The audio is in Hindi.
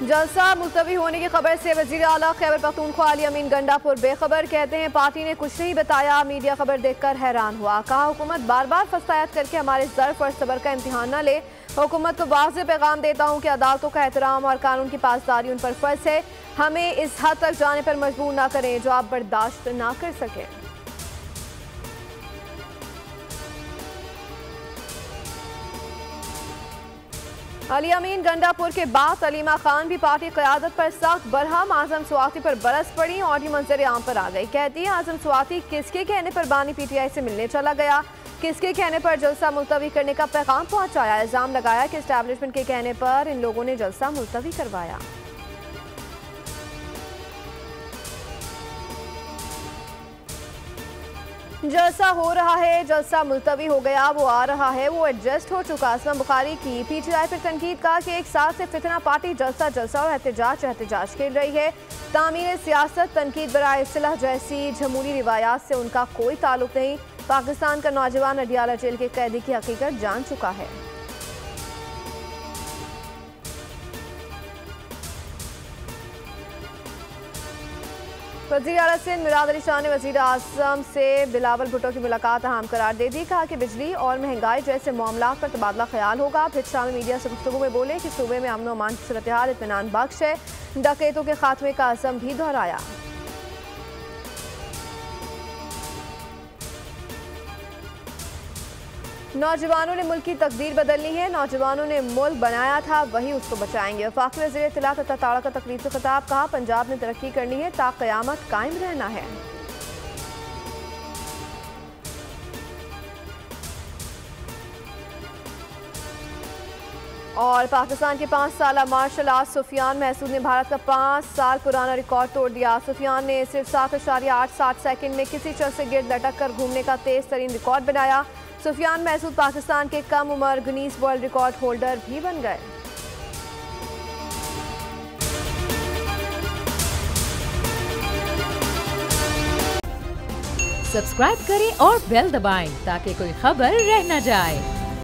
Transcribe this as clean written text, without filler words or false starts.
जलसा मुलतवी होने की खबर से वजीर आला खैबर पख्तूनख्वा अली अमीन गंडापुर बेखबर। कहते हैं पार्टी ने कुछ नहीं बताया, मीडिया खबर देखकर हैरान हुआ। कहा हुकूमत बार बार फसायत करके हमारे ज़र्फ और सबर का इम्तिहान न ले। हुकूमत को वाज़ेह पैगाम देता हूँ कि अदालतों का एहतराम और कानून की पासदारी उन पर फ़र्ज है। हमें इस हद तक जाने पर मजबूर ना करें जो आप बर्दाश्त ना कर सकें। अली अमीन गंडापुर के बाद सलीमा खान भी पार्टी क़यादत पर सख्त बरहम। आजम स्वाति पर बरस पड़ी और भी मंजर आम पर आ गई। कहती है आजम स्वाति किसके कहने पर बानी पीटीआई से मिलने चला गया, किसके कहने पर जलसा मुलतवी करने का पैगाम पहुंचाया। इल्जाम लगाया कि एस्टैब्लिशमेंट के कहने पर इन लोगों ने जलसा मुलतवी करवाया। जलसा हो रहा है, जलसा मुलतवी हो गया, वो आ रहा है, वो एडजस्ट हो चुका। असलम बुखारी की पीटीआई पर तनकीद। कहा कि एक साल से फितना पार्टी जलसा जलसा और एहतजाज खेल रही है। तामीर सियासत तनकीद बराए इस्तिलाह जैसी जमहूरी रिवायात से उनका कोई ताल्लुक नहीं। पाकिस्तान का नौजवान अडियाला जेल के कैदी की हकीकत जान चुका है। वज़ीर आला सिंध मुराद अली शाह ने वज़ीर आज़म से बिलावल भुट्टो की मुलाकात अहम करार दे दी। कहा कि बिजली और महंगाई जैसे मामलात पर तबादला ख्याल होगा। फिर शाम मीडिया से गुफ्तगू में बोले कि सूबे में अमन अमान की सूरत हाल इत्मीनान बख्श है। डकैतों के खात्मे का अज़म भी दोहराया। नौजवानों ने मुल्क की तकदीर बदलनी है, नौजवानों ने मुल्क बनाया था वही उसको बचाएंगे। वफाकी वज़ीर इत्तलात अता ताड़ा का तकरीब से खिताब। कहा पंजाब ने तरक्की करनी है, ता क़यामत कायम रहना है। और पाकिस्तान के 5 साला मार्शल आर्ट सुफियान महसूद ने भारत का 5 साल पुराना रिकॉर्ड तोड़ दिया। सुफियान ने सिर्फ 7.87 सेकंड में किसी शख्स से गिर्द लटक कर घूमने का तेज तरीन रिकॉर्ड बनाया। सुफियान महसूद पाकिस्तान के कम उम्र गिनीज वर्ल्ड रिकॉर्ड होल्डर भी बन गए। सब्सक्राइब करें और बेल दबाएं ताकि कोई खबर रह न जाए।